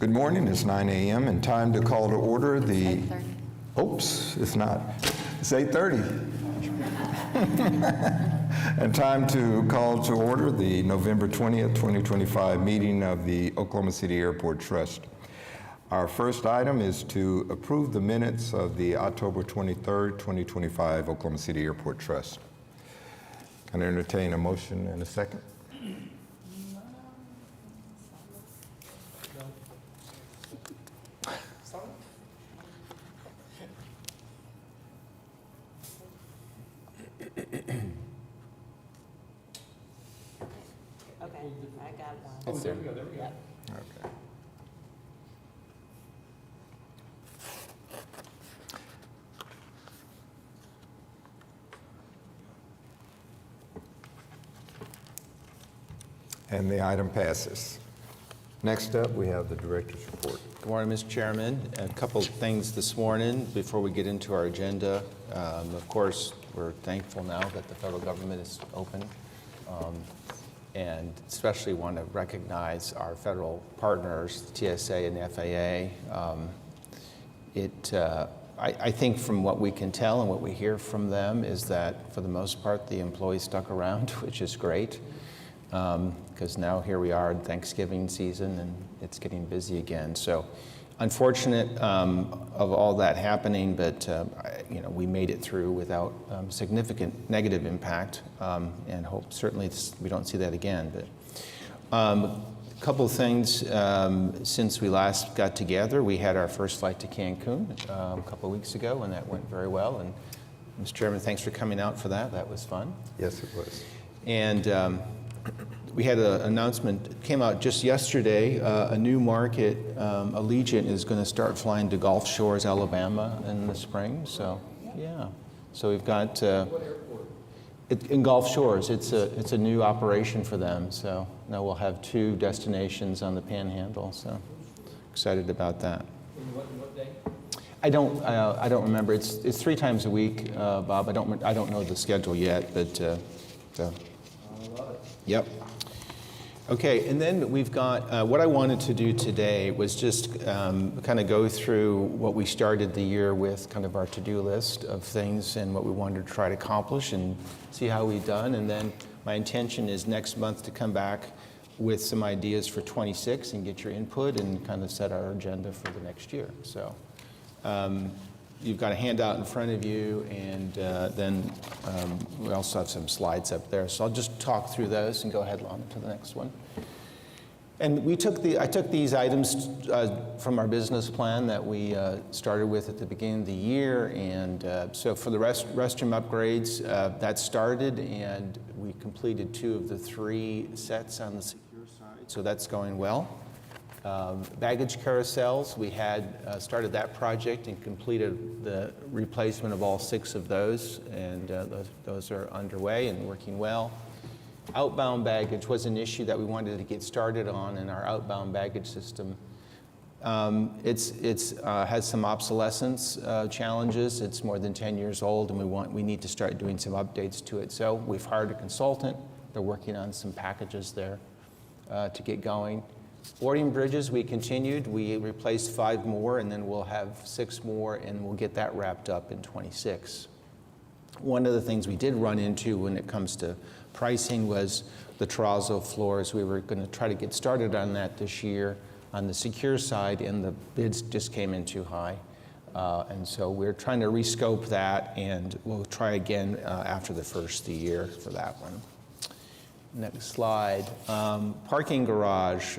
Good morning, it's 9 a.m. and time to call to order the, 8:30. oops, it's not, it's 8:30. And time to call to order the November 20th, 2025 meeting of the Oklahoma City Airport Trust. Our first item is to approve the minutes of the October 23rd, 2025 Oklahoma City Airport Trust. Can I entertain a motion and a second? Okay, I got one. It's there. Yep. Okay. And the item passes. Next up, we have the director's report. Good morning, Mr. Chairman. A couple of things this morning before we get into our agenda. Of course, we're thankful now that the federal government is open, and especially want to recognize our federal partners, TSA and the FAA. I think from what we can tell and what we hear from them is that for the most part the employees stuck around, which is great. Because now here we are in Thanksgiving season and it's getting busy again. So unfortunate of all that happening, but we made it through without significant negative impact, and hope certainly we don't see that again. But a couple of things since we last got together. We had our first flight to Cancun a couple of weeks ago, and that went very well. And Mr. Chairman, thanks for coming out for that. That was fun. Yes, it was. And we had an announcement, came out just yesterday, a new market, Allegiant is going to start flying to Gulf Shores, Alabama in the spring. So, yeah. So we've got, in Gulf Shores, it's a new operation for them. So now we'll have 2 destinations on the Panhandle. So excited about that. What day? I don't remember. It's 3 times a week, Bob. I don't know the schedule yet, but so. I love it. Yep. Okay, and then we've got, what I wanted to do today was just kind of go through what we started the year with, kind of our to-do list of things and what we wanted to try to accomplish and see how we've done. And then my intention is next month to come back with some ideas for 26 and get your input and kind of set our agenda for the next year. So you've got a handout in front of you, and then we also have some slides up there. So I'll just talk through those and go ahead on to the next one. And I took these items from our business plan that we started with at the beginning of the year. And so for the restroom upgrades, that started, and we completed 2 of the 3 sets on the secure side. So that's going well. Baggage carousels, we had started that project and completed the replacement of all 6 of those, and those are underway and working well. Outbound baggage was an issue that we wanted to get started on in our outbound baggage system. It's has some obsolescence challenges. It's more than 10 years old, and we need to start doing some updates to it. So we've hired a consultant. They're working on some packages there to get going. Boarding bridges, we continued. We replaced 5 more, and then we'll have 6 more, and we'll get that wrapped up in 26. One of the things we did run into when it comes to pricing was the terrazzo floors. We were going to try to get started on that this year on the secure side, and the bids just came in too high. And so we're trying to rescope that, and we'll try again after the first of the year for that one. Next slide. Parking garage.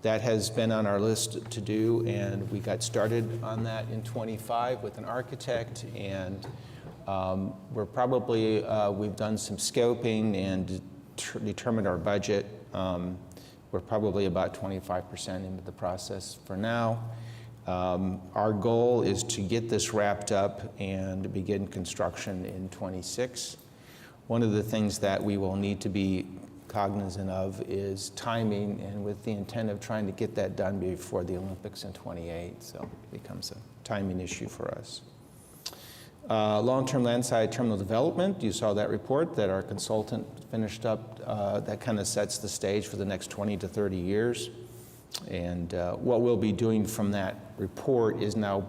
That has been on our list to do, and we got started on that in 25 with an architect, and we're probably, we've done some scoping and determined our budget. We're probably about 25% into the process for now. Our goal is to get this wrapped up and begin construction in 26. One of the things that we will need to be cognizant of is timing, and with the intent of trying to get that done before the Olympics in 28, so it becomes a timing issue for us. Long-term landside terminal development, you saw that report that our consultant finished up. That kind of sets the stage for the next 20 to 30 years. And what we'll be doing from that report is now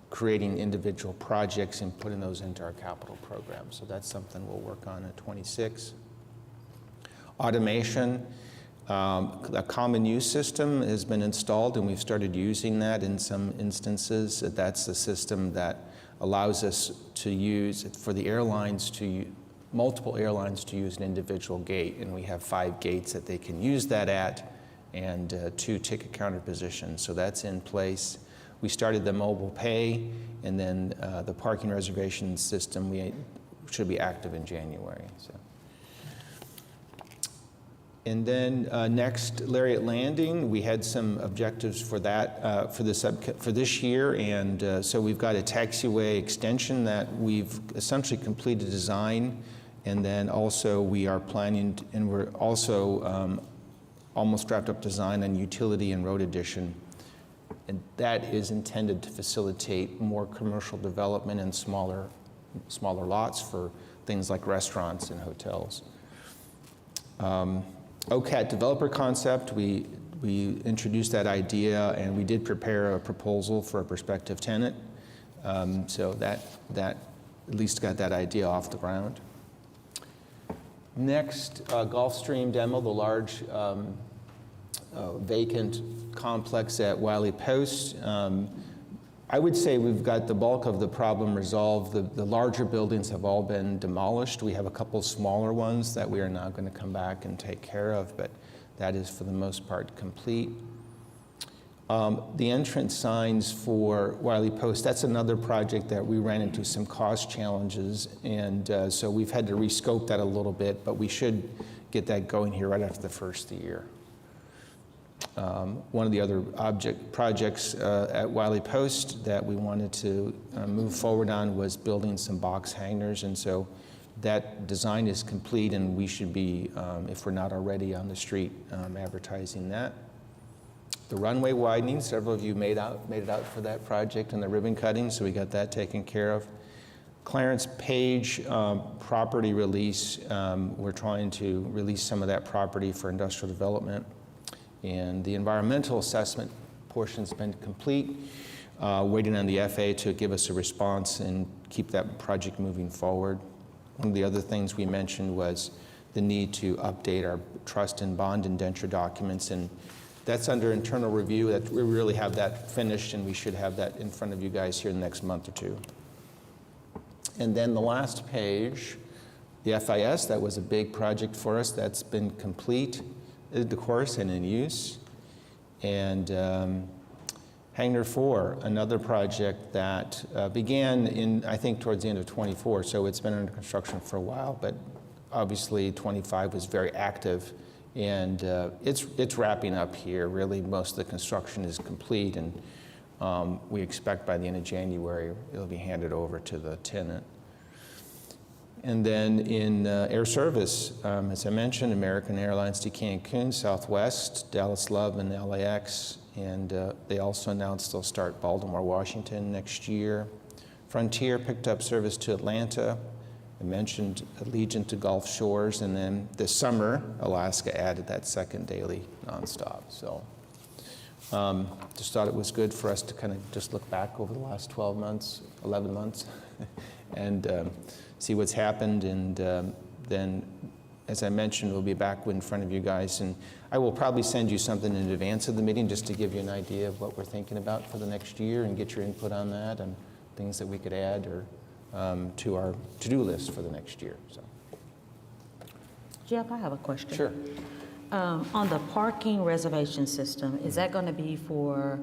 creating individual projects and putting those into our capital program. So that's something we'll work on at 26. Automation, a common use system has been installed, and we've started using that in some instances. That's the system that allows us to use, for the airlines to, multiple airlines to use an individual gate, and we have 5 gates that they can use that at, and 2 ticket counter positions. So that's in place. We started the mobile pay, and then the parking reservation system should be active in January. So. And then next, Lariat Landing, we had some objectives for that for this year, and so we've got a taxiway extension that we've essentially completed design, and then also we are planning, and we're also almost wrapped up design on utility and road addition, and that is intended to facilitate more commercial development and smaller lots for things like restaurants and hotels. OCAT developer concept, we introduced that idea, and we did prepare a proposal for a prospective tenant. So that at least got that idea off the ground. Next, Gulfstream demo, the large vacant complex at Wiley Post. I would say we've got the bulk of the problem resolved. The larger buildings have all been demolished. We have a couple smaller ones that we are now going to come back and take care of, but that is for the most part complete. The entrance signs for Wiley Post, that's another project that we ran into some cost challenges, and so we've had to rescope that a little bit, but we should get that going here right after the first of the year. One of the other projects at Wiley Post that we wanted to move forward on was building some box hangars, and so that design is complete, and we should be, if we're not already, on the street advertising that. The runway widening, several of you made it out for that project, and the ribbon cutting, so we got that taken care of. Clarence Page property release, we're trying to release some of that property for industrial development. And the environmental assessment portion's been complete, waiting on the FAA to give us a response and keep that project moving forward. One of the other things we mentioned was the need to update our trust and bond indenture documents, and that's under internal review. That we really have that finished, and we should have that in front of you guys here in the next month or two. And then the last page, the FIS, that was a big project for us. That's been complete, of course, and in use. And Hangar 4, another project that began in, I think, towards the end of 24, so it's been under construction for a while, but obviously 25 was very active, and it's wrapping up here. Really, most of the construction is complete, and we expect by the end of January it'll be handed over to the tenant. And then in air service, as I mentioned, American Airlines to Cancun, Southwest, Dallas Love, and LAX. And they also announced they'll start Baltimore, Washington next year. Frontier picked up service to Atlanta. I mentioned Allegiant to Gulf Shores. And then this summer, Alaska added that second daily nonstop. So just thought it was good for us to kind of just look back over the last 12 months, 11 months, and see what's happened, and then, as I mentioned, we'll be back in front of you guys, and I will probably send you something in advance of the meeting just to give you an idea of what we're thinking about for the next year and get your input on that and things that we could add or to our to-do list for the next year. So. Jeff, I have a question. Sure. On the parking reservation system, is that going to be for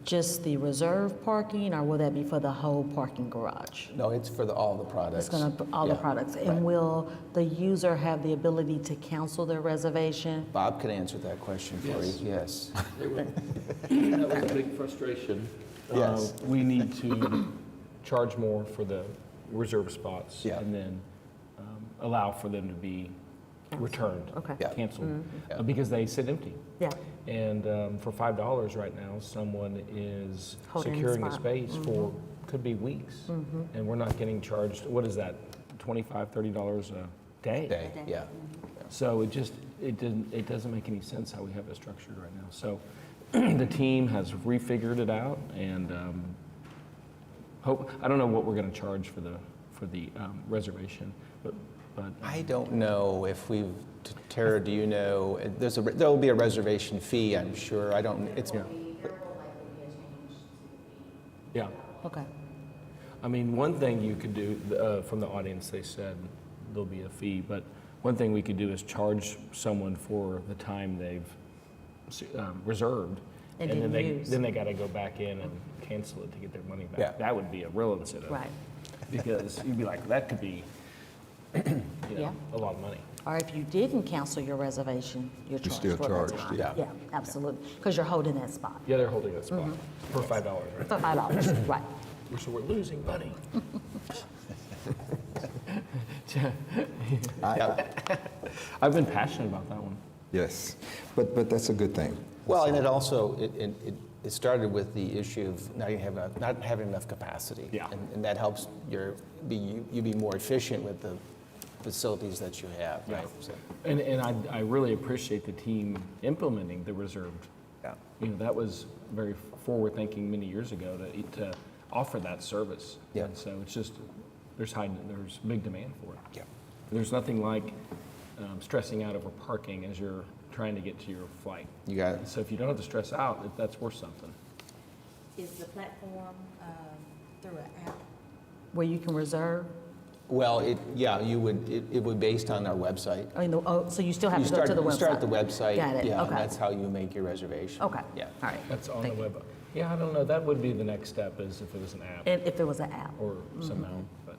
just the reserve parking, or will that be for the whole parking garage? No, it's for all the products. It's going to all the products. And right. Will the user have the ability to cancel their reservation? Bob could answer that question for Yes. you. Yes. That was a big frustration. Yes. We need to charge more for the reserve spots Yeah. and then allow for them to be returned, Okay. Yeah. canceled, Yeah. because they sit empty. Yeah. And for $5 right now, someone is Holding the securing a spot. space for, could be weeks. And we're not getting charged, what is that, $25, $30 a day? Day. Yeah. So it doesn't make any sense how we have it structured right now. So the team has refigured it out, and I don't know what we're going to charge for the reservation, but I don't know if we've, Tara, do you know, there will be a reservation fee, I'm sure. I don't, it's, yeah. Yeah. Okay. I mean, one thing you could do, from the audience, they said there'll be a fee, but one thing we could do is charge someone for the time they've reserved. And then didn't use. then they got to go back in and cancel it to get their money back. Yeah. That would be a real incentive. Right. Because you'd be like, that could be, Yeah. a lot of money. Or if you didn't cancel your reservation, you're charged still for that charged, time. yeah. Yeah, absolutely, because you're holding that spot Yeah, they're holding that spot Mm-hmm. for $5, right? for $5, right. So we're losing money. I've been passionate about that one. Yes, but that's a good thing. well, and it also, it started with the issue of not having enough capacity. Yeah. And that helps you be more efficient with the facilities that you have, Yeah. right? So, And I really appreciate the team implementing the reserved. yeah. That was very forward-thinking many years ago to offer that service. Yeah. And so it's just, there's big demand for it. Yeah. There's nothing like stressing out over parking as you're trying to get to your flight. You got it. So if you don't have to stress out, that's worth something. Is the platform through an app? Where you can reserve, Well, it would be based on our website. so you still have You to go to the website? You start at the website. Got it, Yeah, and okay. that's how you make your reservation. Okay, Yeah. all right. That's on Thank the you. web. Yeah, I don't know, that would be the next step is if it was an app And if there was an app, or somehow, but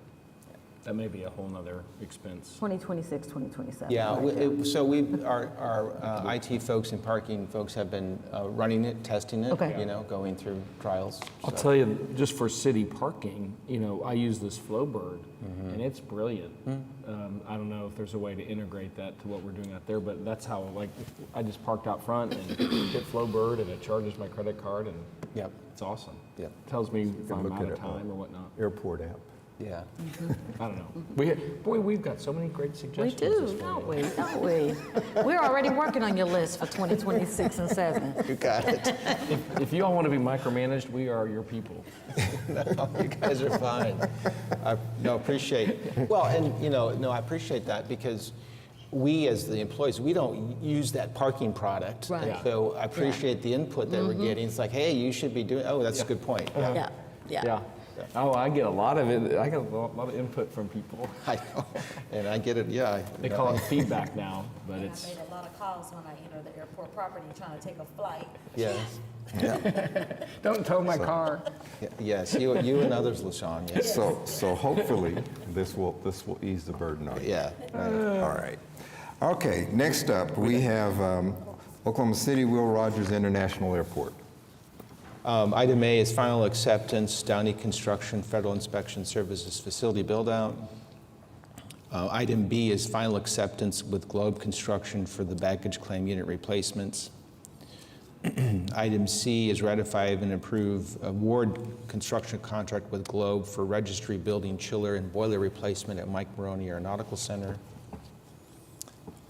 that may be a whole nother expense. 2026, 2027. Yeah, right? so our IT folks and parking folks have been running it, testing it, Okay. going through trials. I'll so. tell you, just for city parking, I use this Flowbird, and it's brilliant. I don't know if there's a way to integrate that to what we're doing out there, but that's how, I just parked out front and hit Flowbird, and it charges my credit card, and Yep, it's awesome. Yep. Tells me if I'm look out at of it, time or whatnot. Airport app. yeah. I don't know. We've got so many great We suggestions. do, this don't morning. we? Don't we? We're already working on your list for 2026 and 7. You got it. If you all want to be micromanaged, we are your people. You guys are fine. Appreciate it. Well, and, I appreciate that because we, as the employees, we don't use that parking product. Right. Yeah. So I appreciate the input that we're getting. It's like, hey, you should be doing, that's a good point. Yeah, yeah. Oh, I get a lot of it. I get a lot of input from people. I know, and I get it, yeah. They call it feedback now, but And it's. I made a lot of calls when I enter the airport property trying to take a flight. Yes, Don't tow my car. yes, you and others, LaShawn, yes. So hopefully, this will ease the burden on you. Yeah, right. All right. Okay, next up, we have Oklahoma City Will Rogers International Airport. Item A is final acceptance, Downey Construction Federal Inspection Services Facility Build-Out. Item B is final acceptance with Globe Construction for the baggage claim unit replacements. Item C is ratify and approve award construction contract with Globe for registry building chiller and boiler replacement at Mike Maroney Aeronautical Center.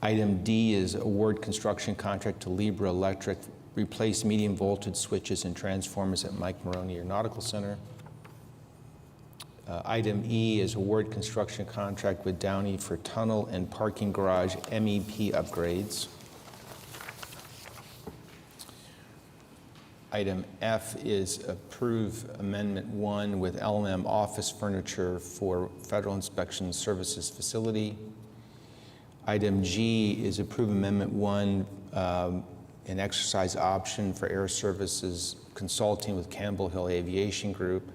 Item D is award construction contract to Libra Electric, replace medium voltage switches and transformers at Mike Maroney Aeronautical Center. Item E is award construction contract with Downey for tunnel and parking garage MEP upgrades. Item F is approve Amendment 1 with L&M Office Furniture for Federal Inspection Services Facility. Item G is approve Amendment 1, an exercise option for Air Services Consulting with Campbell Hill Aviation Group.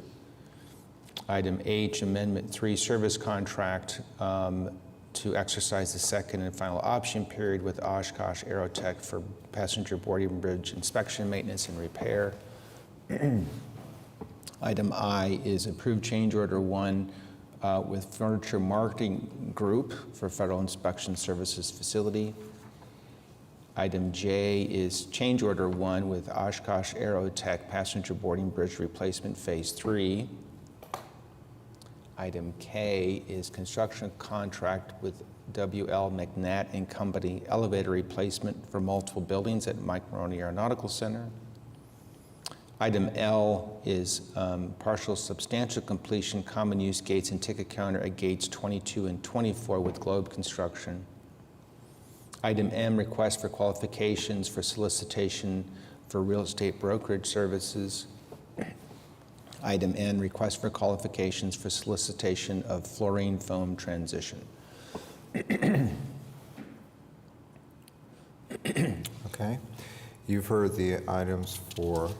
Item H, Amendment 3, service contract to exercise the second and final option period with Oshkosh Aerotech for passenger boarding bridge inspection, maintenance, and repair. Item I is approve change order 1 with Furniture Marketing Group for Federal Inspection Services Facility. Item J is change order 1 with Oshkosh Aerotech passenger boarding bridge replacement phase 3. Item K is construction contract with W.L. McNatt and Company elevator replacement for multiple buildings at Mike Maroney Aeronautical Center. Item L is partial substantial completion, common use gates and ticket counter at gates 22 and 24 with Globe Construction. Item M, request for qualifications for solicitation for real estate brokerage services. Item N, request for qualifications for solicitation of fluorine foam transition. Okay. You've heard the items for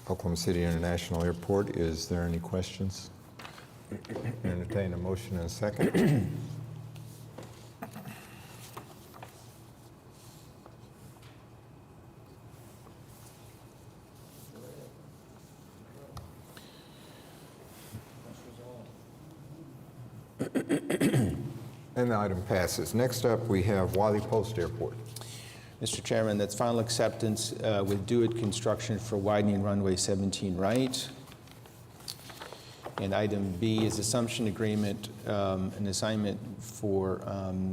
Oklahoma City International Airport. Is there any questions? Entertain a motion and a second. And the item passes. Next up, we have Wiley Post Airport. Mr. Chairman, that's final acceptance with DeWitt Construction for widening runway 17 right. And item B is assumption agreement, an assignment for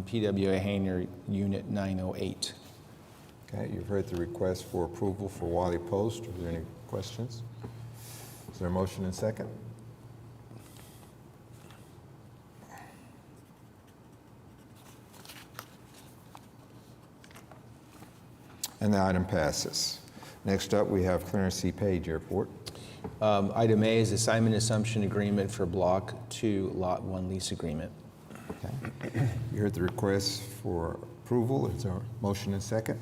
PWA Hangar Unit 908. Okay, you've heard the request for approval for Wiley Post. Are there any questions? Is there a motion and second? And the item passes. Next up, we have Clarence C. Page Airport. Item A is assignment assumption agreement for Block 2, Lot 1 lease agreement. Okay. You heard the request for approval. Is there a motion and second?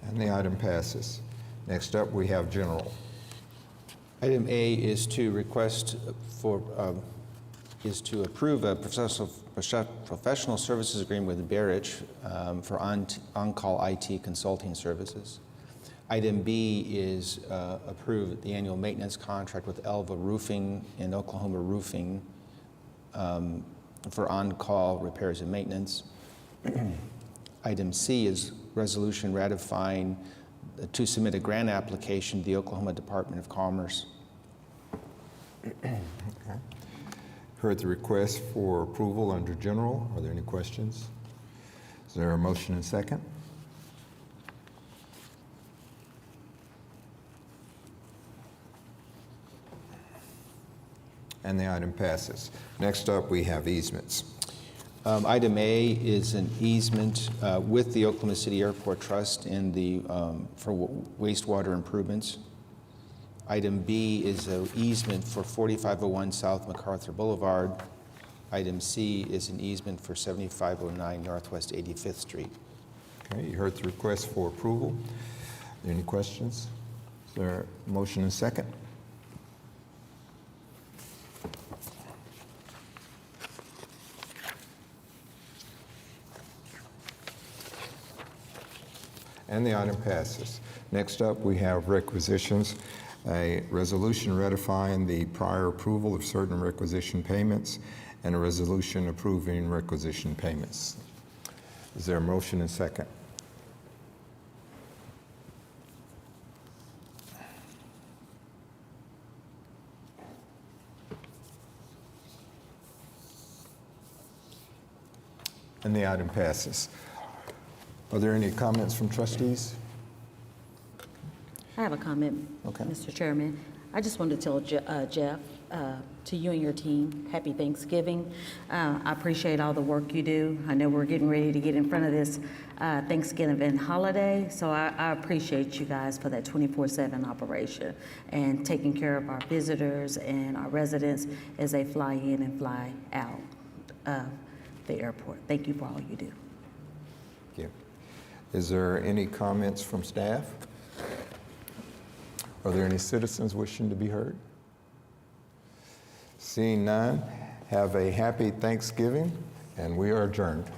And the item passes. Next up, we have General. Item A is to request for, is to approve a professional services agreement with Barrich for on-call IT consulting services. Item B is approve the annual maintenance contract with Elva Roofing and Oklahoma Roofing for on-call repairs and maintenance. Item C is resolution ratifying to submit a grant application to the Oklahoma Department of Commerce. Okay. Heard the request for approval under General. Are there any questions? Is there a motion and second? And the item passes. Next up, we have easements. Item A is an easement with the Oklahoma City Airport Trust and the for wastewater improvements. Item B is an easement for 4501 South MacArthur Boulevard. Item C is an easement for 7509 Northwest 85th Street. Okay, you heard the request for approval. Are there any questions? Is there a motion and second? And the item passes. Next up, we have requisitions. A resolution ratifying the prior approval of certain requisition payments and a resolution approving requisition payments. Is there a motion and second? And the item passes. Are there any comments from trustees? I have a comment, Okay. Mr. Chairman. I just wanted to tell Jeff, to you and your team, happy Thanksgiving. I appreciate all the work you do. I know we're getting ready to get in front of this Thanksgiving holiday, so I appreciate you guys for that 24/7 operation and taking care of our visitors and our residents as they fly in and fly out of the airport. Thank you for all you do. Thank you. Is there any comments from staff? Are there any citizens wishing to be heard? Seeing none, have a happy Thanksgiving, and we are adjourned.